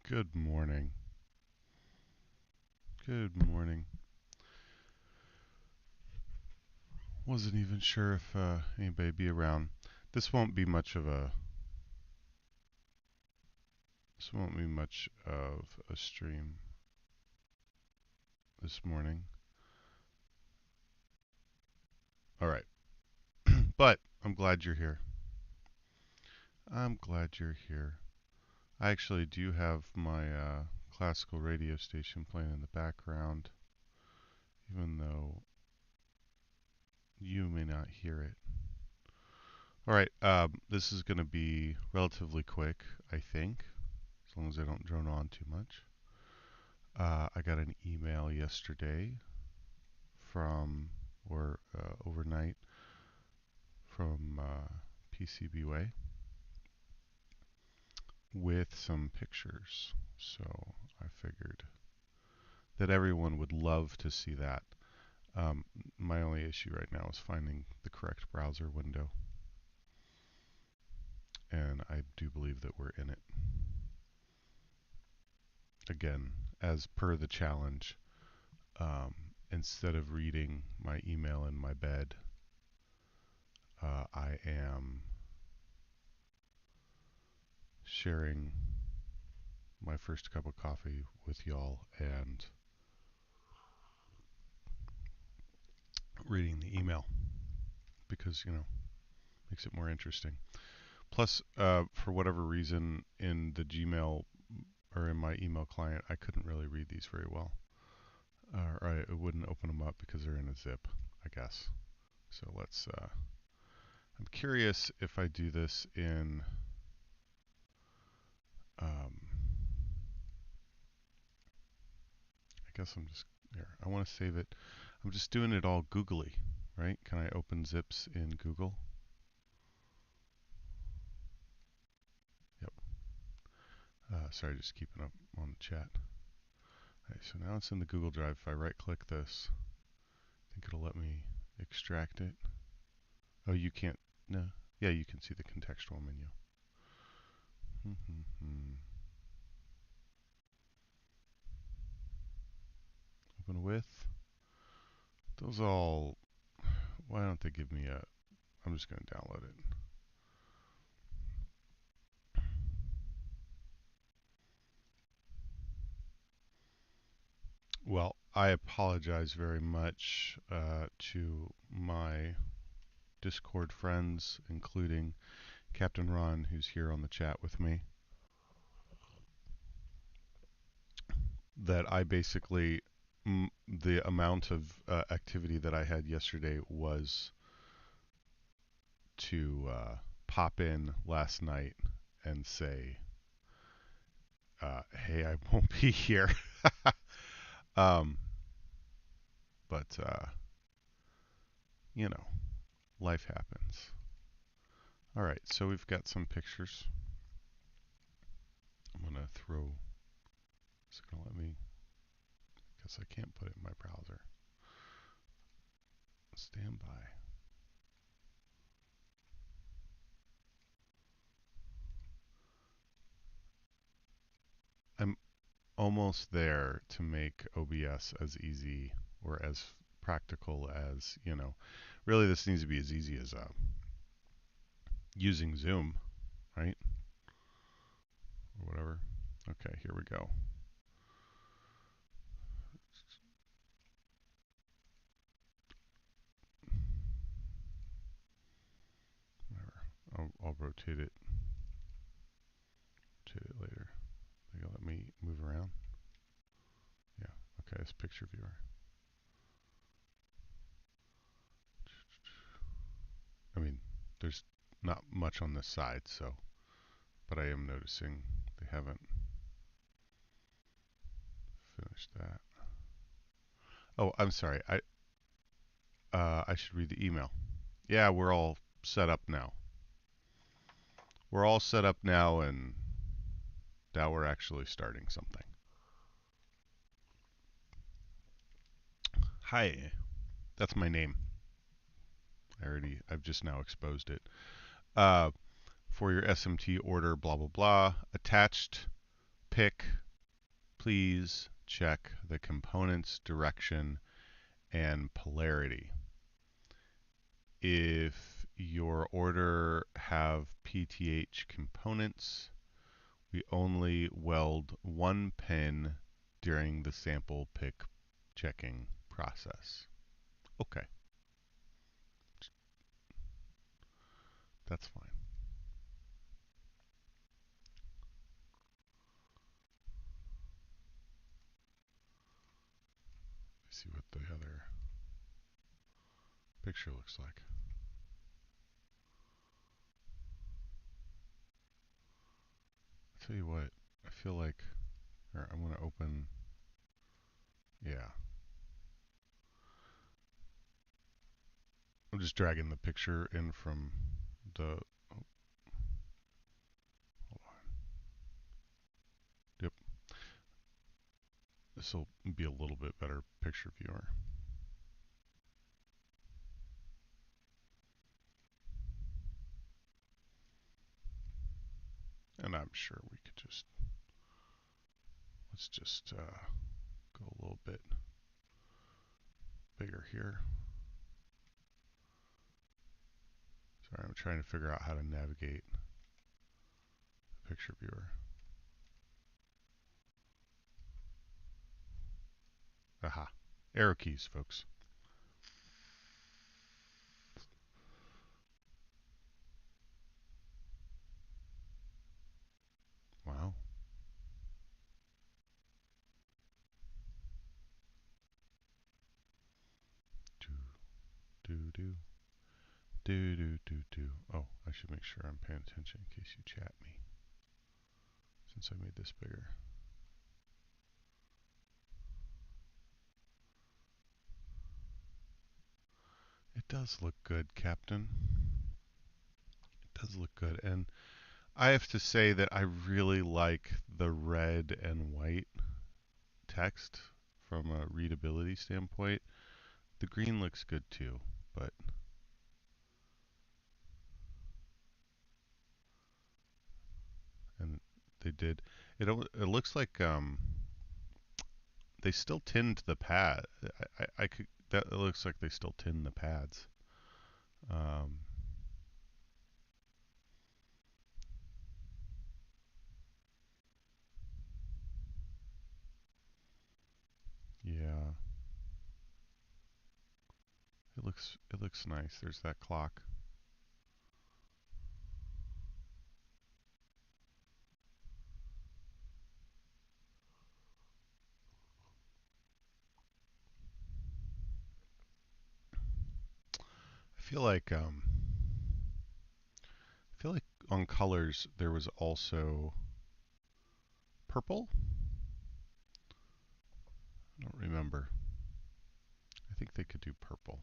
Good morning. Good morning. Wasn't even sure if anybody'd be around. This won't be much of a this won't be much of a stream this morning. All right. But I'm glad you're here. I'm glad you're here. I actually do have my classical radio station playing in the background, even though you may not hear it. All right. This is going to be relatively quick, I think, as long as I don't drone on too much. I got an email yesterday from, or overnight, from PCBWay with some pictures. So I figured that everyone would love to see that. My only issue right now is finding the correct browser window. And I do believe that we're in it. Again, as per the challenge, instead of reading my email in my bed, I am sharing my first cup of coffee with y'all and reading the email because, makes it more interesting. Plus, for whatever reason, in the Gmail or in my email client, I couldn't really read these very well. Or it wouldn't open them up because they're in a zip, I guess. So let's, I'm curious if I do this in, I guess I'm just, here, I want to save it. I'm just doing it all googly, right? Can I open zips in Google? Yep. Sorry, just keeping up on the chat. Alright, so now it's in the Google Drive. If I right click this, I think it'll let me extract it. Oh, you can't, no. Yeah, you can see the contextual menu. Open with. Those all, why don't they give me a, I'm just going to download it. Well, I apologize very much to my Discord friends, including Captain Ron, who's here on the chat with me, that I basically, the amount of activity that I had yesterday was to pop in last night and say, hey, I won't be here. But, life happens. All right, so we've got some pictures. I'm going to throw, it's going to let me, because I can't put it in my browser. Stand by. I'm almost there to make OBS as easy or as practical as, really this needs to be as easy as using Zoom, right? Or whatever. Okay, here we go. I'll rotate it. Rotate it later. Think it'll let me move around. Yeah. Okay, it's picture viewer. I mean, there's not much on this side, so, but I am noticing they haven't finished that. Oh, I'm sorry. I should read the email. Yeah, we're all set up now. We're all set up now, and now we're actually starting something. Hi, that's my name. I've just now exposed it. For your SMT order, blah, blah, blah. Attached pick, please check the component's direction and polarity. If your order have PTH components, we only weld one pin during the sample pick checking process. Okay. That's fine. Let's see what the other picture looks like. I'll tell you what, I feel like, or I'm going to open, yeah. I'm just dragging the picture in from the, oh, hold on. Yep. This will be a little bit better picture viewer. And I'm sure we could just, let's just go a little bit bigger here. Sorry, I'm trying to figure out how to navigate the picture viewer. Aha. Arrow keys, folks. Wow. Do, do, do. Do, do, do, do. Oh, I should make sure I'm paying attention in case you chat me. Since I made this bigger. It does look good, Captain. It does look good. And I have to say that I really like the red and white text from a readability standpoint. The green looks good too, but and they did it. It looks like they still tinned the pad. I could that it looks like they still tin the pads. Um, yeah, it looks nice. There's that clock. I feel like on colors there was also purple. I don't remember. I think they could do purple.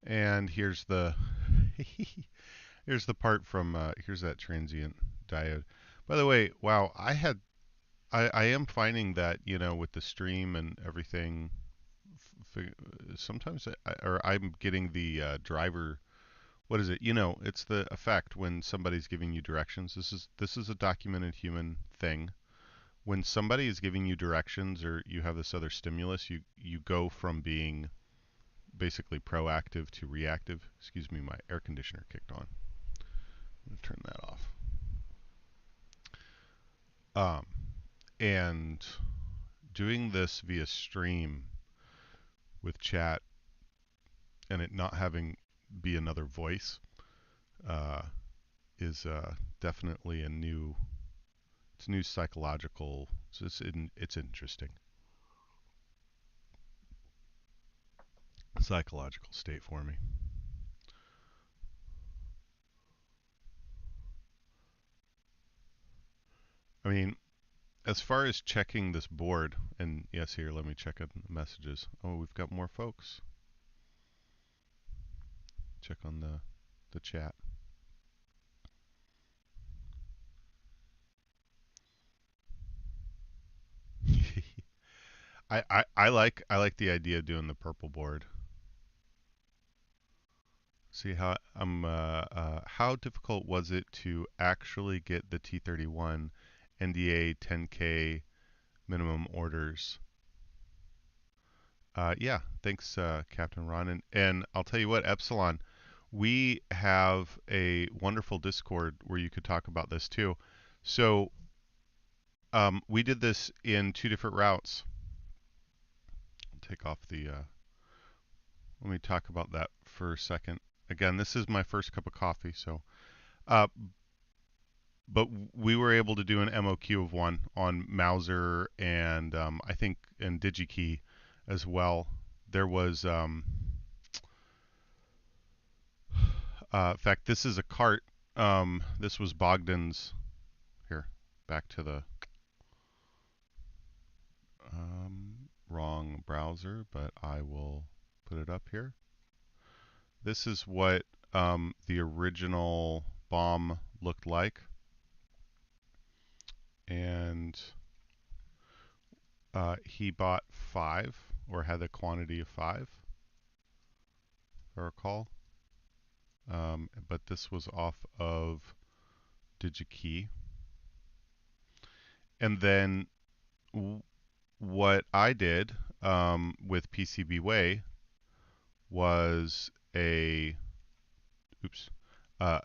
And here's the here's the part from here's that transient diode. By the way, wow, I am finding that, you know, with the stream and everything, sometimes I'm getting the driver. What is it? You know, it's the effect when somebody's giving you directions. This is a documented human thing. When somebody is giving you directions or you have this other stimulus, you go from being basically proactive to reactive. Excuse me, my air conditioner kicked on. I'm going to turn that off. And doing this via stream with chat and it not having be another voice uh, is definitely a new psychological. So it's interesting psychological state for me. I mean, as far as checking this board, and yes, here, let me check on the messages. Oh, we've got more folks. Check on the chat. I like the idea of doing the purple board. See how difficult was it to actually get the T31 NDA 10K minimum orders. Yeah, thanks, Captain Ron. And I'll tell you what, Epsilon, we have a wonderful Discord where you could talk about this too. So we did this in 2 different routes. I'll take off the. Let me talk about that for a second. Again, this is my first cup of coffee, so. But we were able to do an MOQ of 1 on Mauser and I think in DigiKey as well. There was, in fact, this is a cart. This was Bogdan's. Here, back to the wrong browser, but I will put it up here. This is what the original bomb looked like. And he bought 5, or had a quantity of 5, if I recall. But this was off of DigiKey. And then what I did with PCBWay was a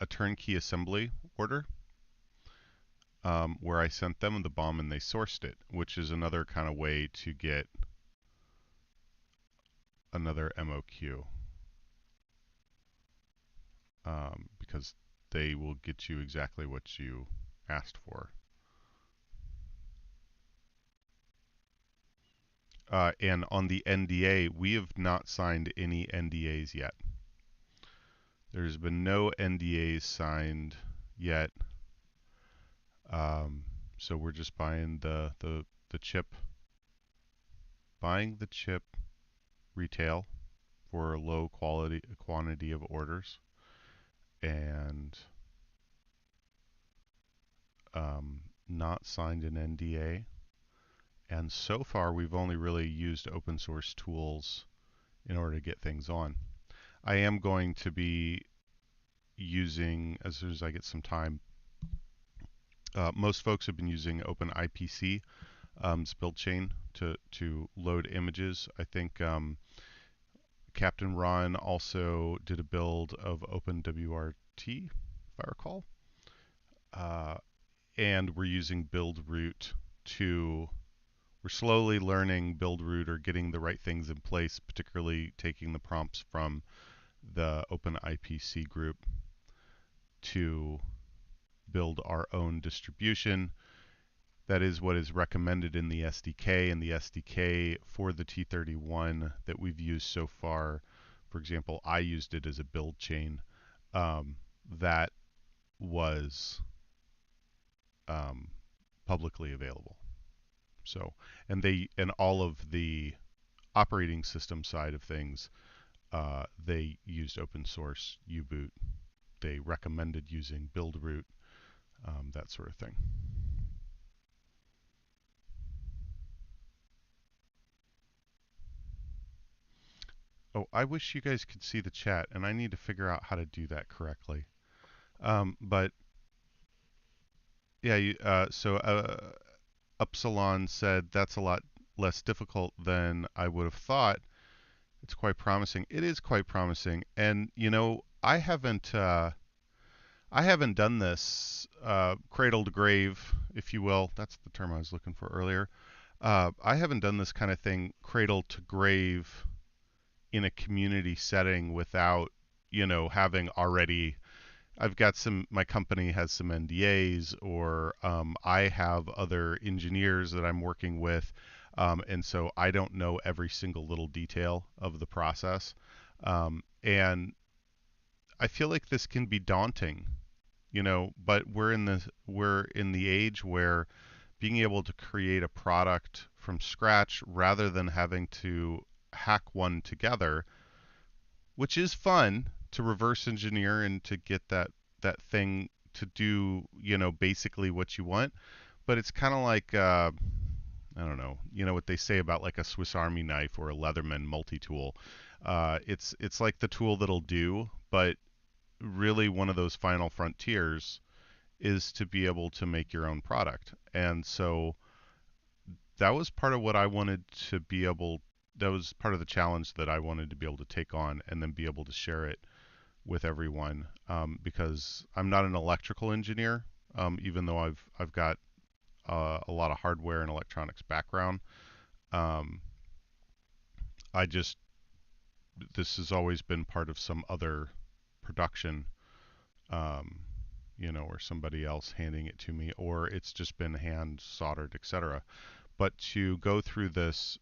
turnkey assembly order where I sent them the BOM and they sourced it, which is another kind of way to get another MOQ because they will get you exactly what you asked for. And on the NDA, we have not signed any NDAs yet. There's been no NDAs signed yet. So we're just buying the chip, retail for a low quantity of orders, and not signed an NDA. And so far, we've only really used open source tools in order to get things on. I am going to be using, as soon as I get some time, most folks have been using OpenIPC build chain to load images. I think Captain Ron also did a build of OpenWRT, if I recall. And we're using BuildRoot to, we're slowly learning BuildRoot or getting the right things in place, particularly taking the prompts from the OpenIPC group to build our own distribution. That is what is recommended in the SDK, and the SDK for the T31 that we've used so far, for example, I used it as a build chain that was publicly available. So, and all of the operating system side of things, they used open source U-boot. They recommended using BuildRoot, that sort of thing. Oh, I wish you guys could see the chat, and I need to figure out how to do that correctly. But yeah, Upsilon said that's a lot less difficult than I would have thought. It's quite promising. It is quite promising, and you know, I haven't done this cradle to grave, if you will. That's the term I was looking for earlier. I haven't done this kind of thing cradle to grave in a community setting without, you know, having already. I've got my company has some NDAs, or I have other engineers that I'm working with, and so I don't know every single little detail of the process. And I feel like this can be daunting, you know, but we're in the age where being able to create a product from scratch rather than having to hack one together, which is fun to reverse engineer and to get that thing to do, you know, basically what you want. But it's kind of like I don't know, you know what they say about like a Swiss Army knife or a Leatherman multi-tool. It's like the tool that'll do, but really one of those final frontiers is to be able to make your own product. And so that was part of what I wanted to be able, that was part of the challenge that I wanted to be able to take on and then be able to share it with everyone, because I'm not an electrical engineer, even though I've got a lot of hardware and electronics background. Um, I just, this has always been part of some other production, um, or somebody else handing it to me, or it's just been hand soldered, etc. But to go through this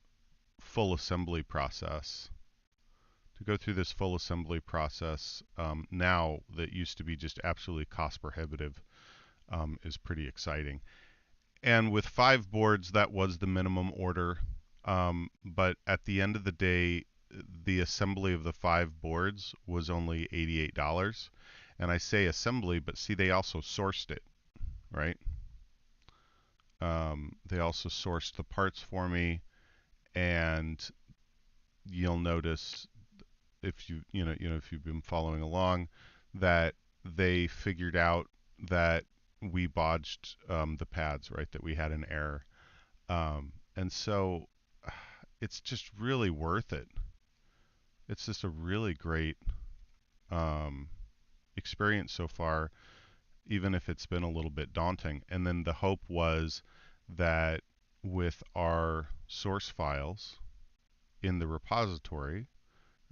full assembly process, now that used to be just absolutely cost prohibitive, is pretty exciting. And with 5 boards, that was the minimum order. But at the end of the day, the assembly of the 5 boards was only $88. And I say assembly, but see, they also sourced it, right? They also sourced the parts for me, and you'll notice if if you've been following along, that they figured out that we bodged the pads, right? That we had an error, and so it's just really worth it. It's just a really great um, experience so far, even if it's been a little bit daunting. And then the hope was that with our source files in the repository,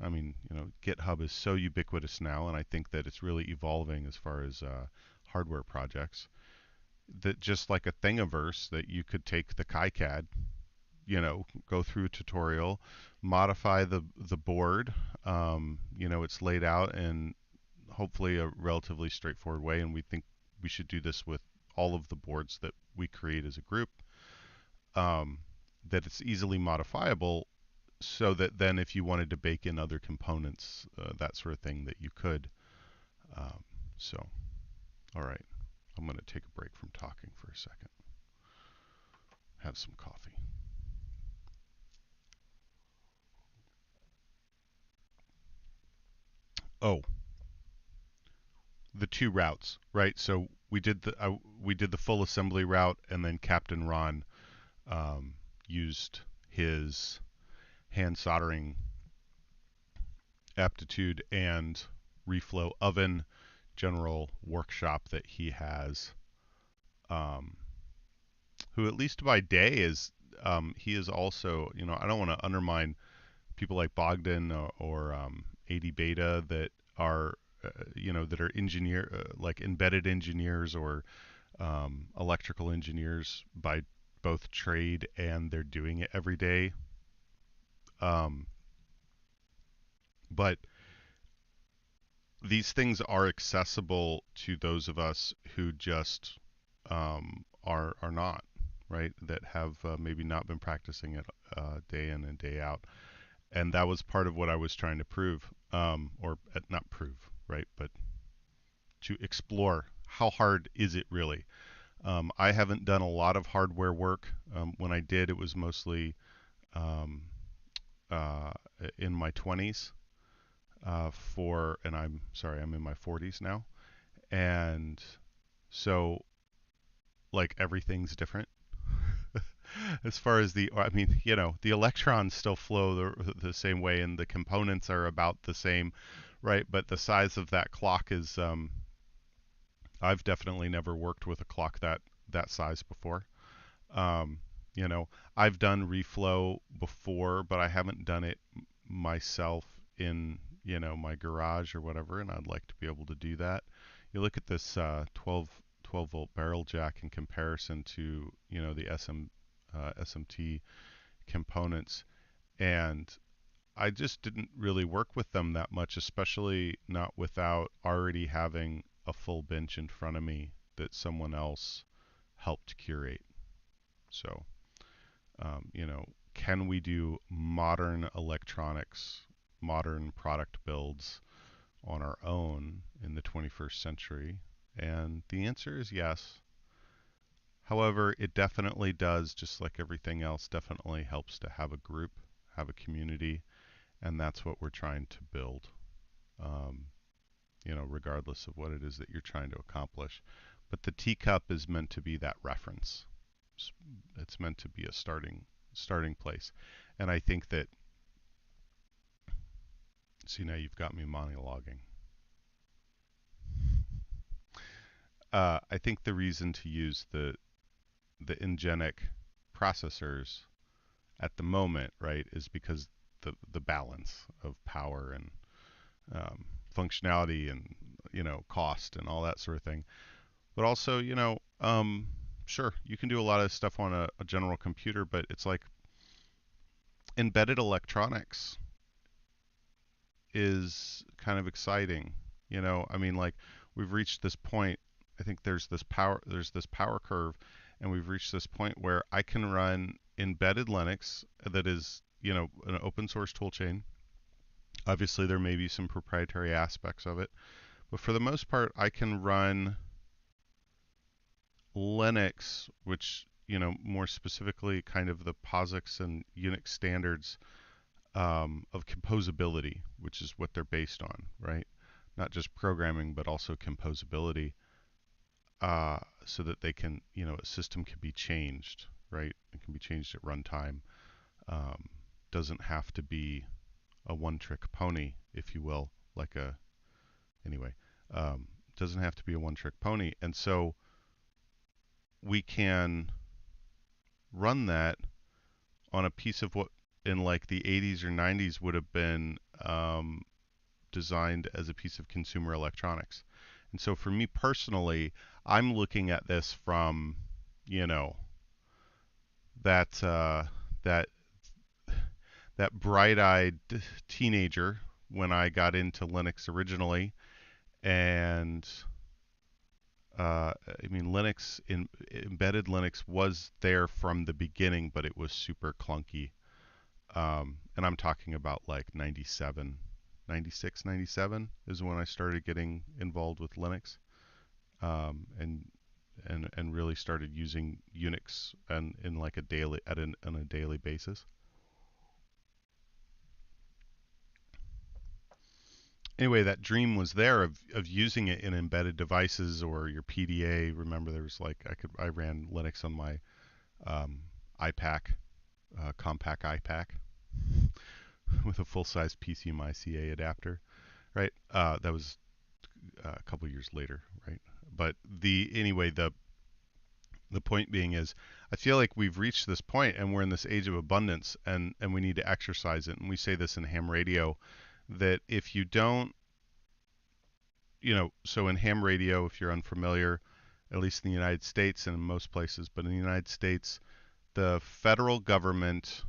I mean, GitHub is so ubiquitous now, and I think that it's really evolving as far as hardware projects. That just like a Thingiverse, that you could take the KiCad, go through a tutorial, modify the board. It's laid out in hopefully a relatively straightforward way, and we think we should do this with all of the boards that we create as a group. That it's easily modifiable, so that then if you wanted to bake in other components, that sort of thing, that you could. Um, so, all right, I'm going to take a break from talking for a second. Have some coffee. Oh, the 2 routes, right? So we did the full assembly route, and then Captain Ron used his hand soldering aptitude and reflow oven general workshop that he has, um, who at least by day is, he is also, I don't want to undermine people like Bogdan or AD Beta that are, that are like embedded engineers or electrical engineers by both trade, and they're doing it every day. Um, but these things are accessible to those of us who just are not, right, that have maybe not been practicing it day in and day out. And that was part of what I was trying to prove, or not prove, right, but to explore how hard is it really. I haven't done a lot of hardware work. When I did, it was mostly um, uh, in my 20s. And I'm sorry, I'm in my 40s now. And so, like, everything's different. As far as I mean, the electrons still flow the same way, and the components are about the same, right? But the size of that clock is, I've definitely never worked with a clock that size before. Um, you know, I've done reflow before, but I haven't done it myself in, my garage or whatever, and I'd like to be able to do that. You look at this 12 volt barrel jack in comparison to, the SMT components, and I just didn't really work with them that much, especially not without already having a full bench in front of me that someone else helped curate. So, can we do modern electronics, modern product builds on our own in the 21st century? And the answer is yes. However, it definitely does, just like everything else, definitely helps to have a group, have a community, and that's what we're trying to build, um, regardless of what it is that you're trying to accomplish. But the teacup is meant to be that reference. it's meant to be a starting place. And I think that, see, now you've got me monologuing. I think the reason to use the Ngenic processors at the moment, right, is because the balance of power and functionality and cost and all that sort of thing. But also, sure, you can do a lot of stuff on a general computer, but it's like embedded electronics is kind of exciting. I mean, like, we've reached this point. I think there's this power curve, and we've reached this point where I can run embedded Linux that is, an open source toolchain. Obviously, there may be some proprietary aspects of it, but for the most part, I can run Linux, which, more specifically, kind of the POSIX and Unix standards of composability, which is what they're based on, right? Not just programming, but also composability, so that they can, a system can be changed, right? It can be changed at runtime. Doesn't have to be a one-trick pony, if you will, anyway, doesn't have to be a one-trick pony. And so we can run that on a piece of what in like the 80s or 90s would have been designed as a piece of consumer electronics. And so for me personally, I'm looking at this from, that that that bright-eyed teenager when I got into Linux originally, and I mean, embedded Linux was there from the beginning, but it was super clunky. And I'm talking about like 97, 96, 97 is when I started getting involved with Linux, and really started using Unix and in like on a daily basis. Anyway, that dream was there of using it in embedded devices or your PDA. Remember, there was like I ran Linux on my iPac, compact iPac, with a full-size PCMI CA adapter, right? That was a couple years later, right? But anyway, the point being is, I feel like we've reached this point and we're in this age of abundance, and we need to exercise it. And we say this in ham radio, that if you don't, so in ham radio, if you're unfamiliar, at least in the United States and in most places, but in the United States, the federal government,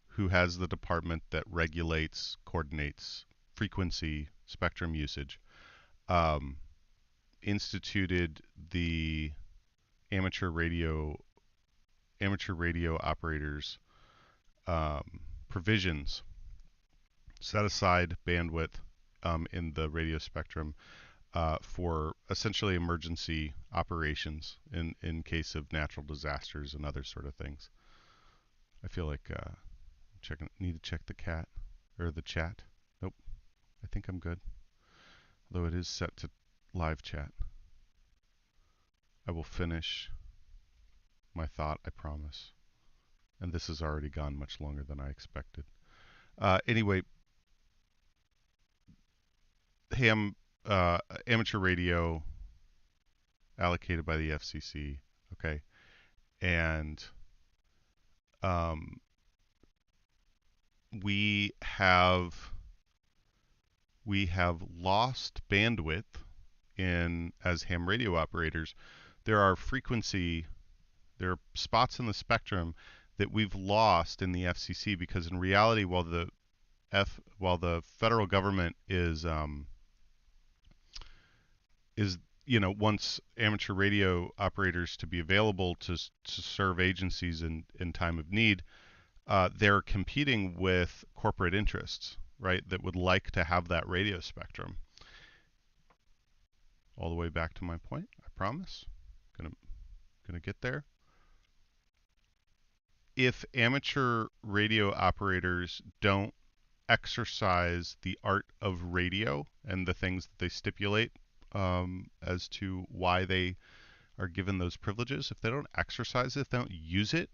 who has the department that regulates, coordinates frequency spectrum usage, instituted the amateur radio operators provisions, set aside bandwidth in the radio spectrum for essentially emergency operations in case of natural disasters and other sort of things. I feel like need to check the cat or the chat. Nope, I think I'm good. Though it is set to live chat. I will finish my thought, I promise. And this has already gone much longer than I expected. Anyway, amateur radio allocated by the FCC, okay, and we have lost bandwidth as ham radio operators. There are spots in the spectrum that we've lost in the FCC, because in reality, while the federal government wants amateur radio operators to be available to serve agencies in time of need, they're competing with corporate interests, right, that would like to have that radio spectrum. All the way back to my point, I promise. Gonna get there. If amateur radio operators don't exercise the art of radio and the things that they stipulate as to why they are given those privileges, if they don't exercise it, if they don't use it,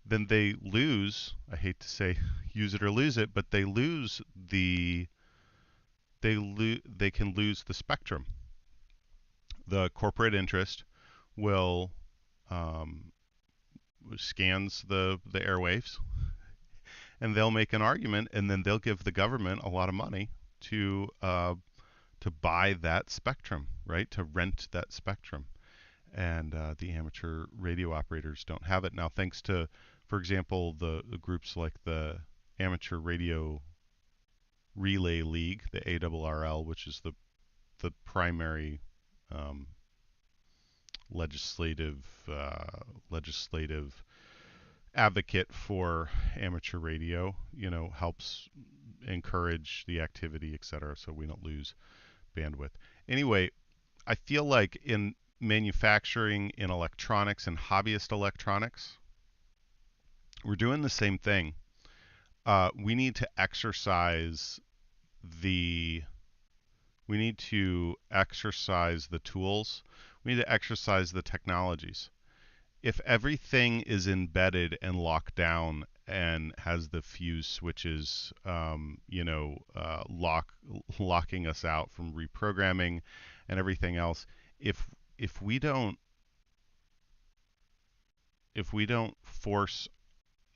then they lose, I hate to say use it or lose it, but they lose the they can lose the spectrum. The corporate interest will scans the airwaves, and they'll make an argument, and then they'll give the government a lot of money to buy that spectrum, right? To rent that spectrum. And the amateur radio operators don't have it now, thanks to, for example, the groups like the Amateur Radio Relay League, the ARRL, which is the primary legislative advocate for amateur radio. You know, helps encourage the activity, etc., so we don't lose bandwidth. Anyway, I feel like in manufacturing, in electronics and hobbyist electronics, we're doing the same thing. We need to exercise the tools. We need to exercise the technologies. If everything is embedded and locked down and has the fuse switches, locking us out from reprogramming and everything else, if we don't force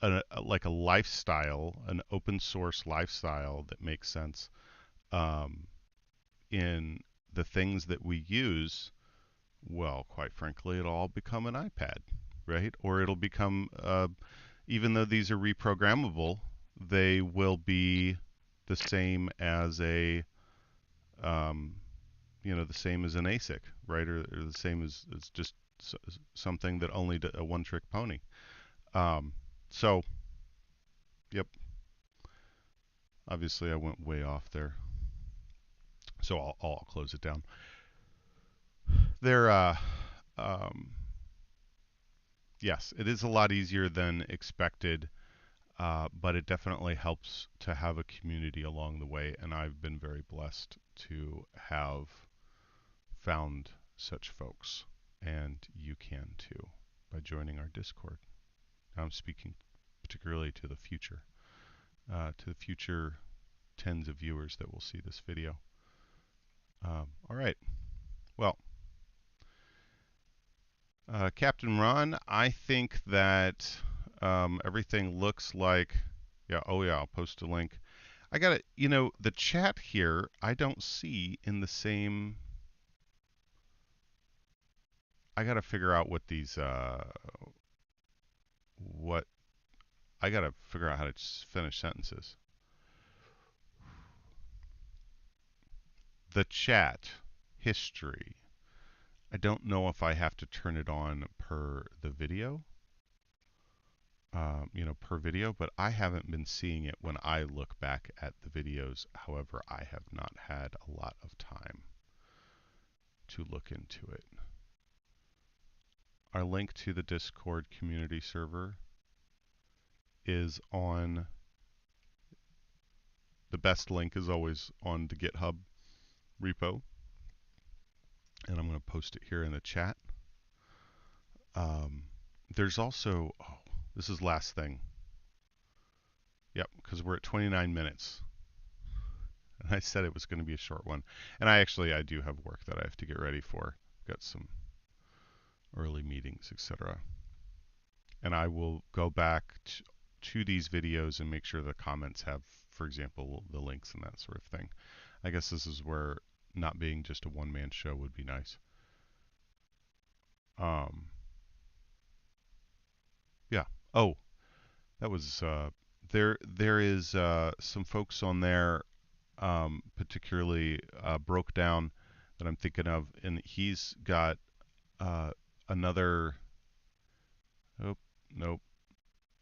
like a lifestyle, an open source lifestyle that makes sense in the things that we use, well, quite frankly, it'll all become an iPad, right? Or it'll become, even though these are reprogrammable, they will be the same as the same as an ASIC, right? Or the same as just something that only a one-trick pony. So, yep. Obviously, I went way off there. So I'll close it down. Yes, it is a lot easier than expected, but it definitely helps to have a community along the way, and I've been very blessed to have found such folks, and you can too by joining our Discord. Now I'm speaking particularly to the future tens of viewers that will see this video. All right. Well, Captain Ron, I think that everything looks like, yeah, oh yeah, I'll post a link. I got it, the chat here, I don't see in the same, I got to figure out what these, I got to figure out how to finish sentences. The chat history. I don't know if I have to turn it on per the video, per video, but I haven't been seeing it when I look back at the videos. However, I have not had a lot of time to look into it. Our link to the Discord community server is on, the best link is always on the GitHub repo. And I'm going to post it here in the chat. There's also, this is last thing. Yep, because we're at 29 minutes. And I said it was going to be a short one. And I do have work that I have to get ready for. Got some early meetings, etc. And I will go back to these videos and make sure the comments have, for example, the links and that sort of thing. I guess this is where not being just a one-man show would be nice. Yeah. Oh, that was there is some folks on there, particularly Broke Down, that I'm thinking of, and he's got another. Oh, nope.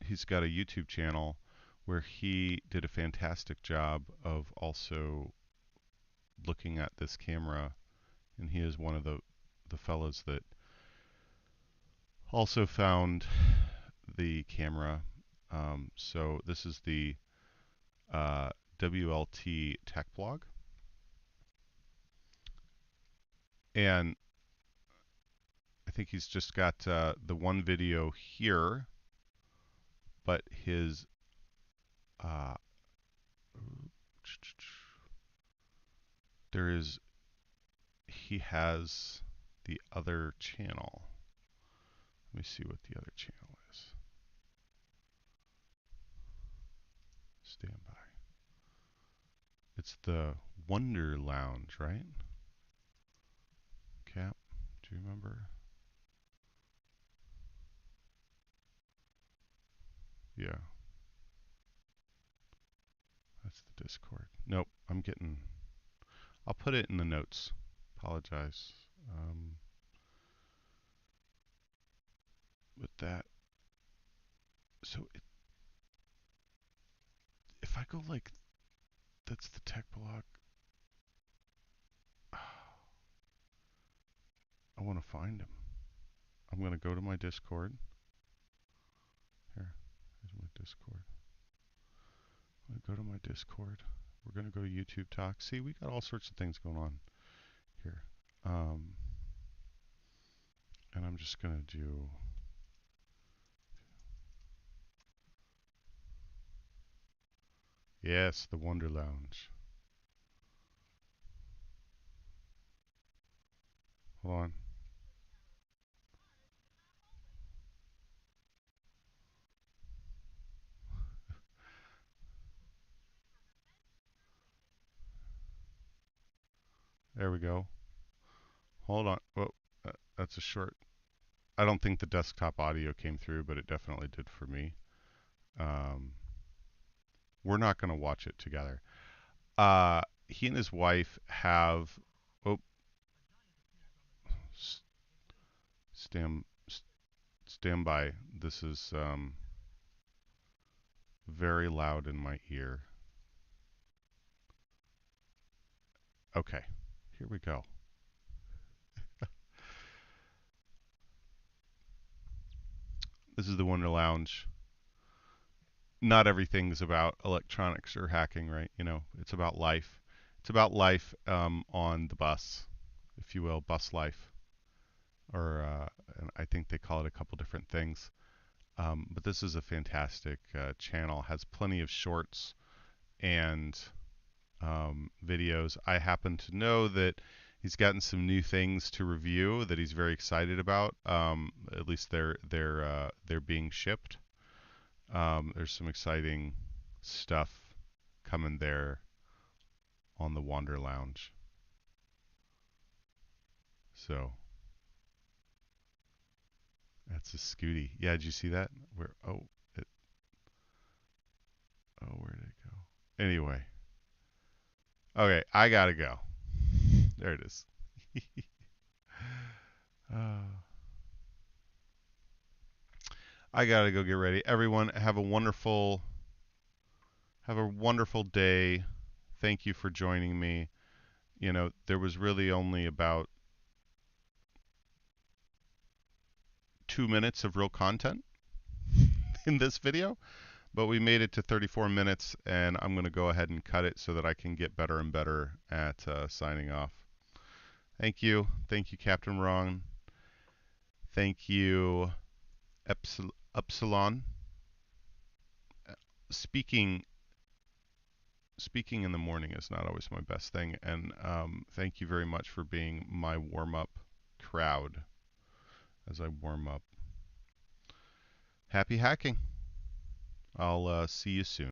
He's got a YouTube channel where he did a fantastic job of also looking at this camera, and he is one of the fellows that also found the camera. So this is the WLT Tech Blog, and I think he's just got the one video here, but his there is he has the other channel. Let me see what the other channel is. Stand by. It's the Wonder Lounge, right? Cap, do you remember? Yeah. That's the Discord. Nope, I'll put it in the notes. Apologize. With that. So if I go like, that's the tech blog. I want to find him. I'm going to go to my Discord. Here's my Discord. I'm going to go to my Discord. We're going to go to YouTube Talk. See, we got all sorts of things going on here. And I'm just going to do... Yes, the Wonder Lounge. Hold on. There we go. Hold on. Whoa, that's a short. I don't think the desktop audio came through, but it definitely did for me. We're not going to watch it together. He and his wife have... Oh. Stand by. This is very loud in my ear. Okay, here we go. This is the Wonder Lounge. Not everything's about electronics or hacking, right? You know, it's about life. It's about life on the bus, if you will, bus life. Or and I think they call it a couple different things. But this is a fantastic channel. Has plenty of shorts and videos. I happen to know that he's gotten some new things to review that he's very excited about. At least they're being shipped. There's some exciting stuff coming there on the Wander Lounge. So that's a Scooty. Yeah, did you see that? Where? Oh, where did it go? Anyway. Okay, I gotta go. There it is. I gotta go get ready. Everyone, have a wonderful day. Thank you for joining me. You know, there was really only about 2 minutes of real content in this video, but we made it to 34 minutes, and I'm going to go ahead and cut it so that I can get better and better at signing off. Thank you. Thank you, Captain Ron. Thank you, Epsilon. Speaking in the morning is not always my best thing, and thank you very much for being my warm-up crowd as I warm up. Happy hacking. I'll see you soon.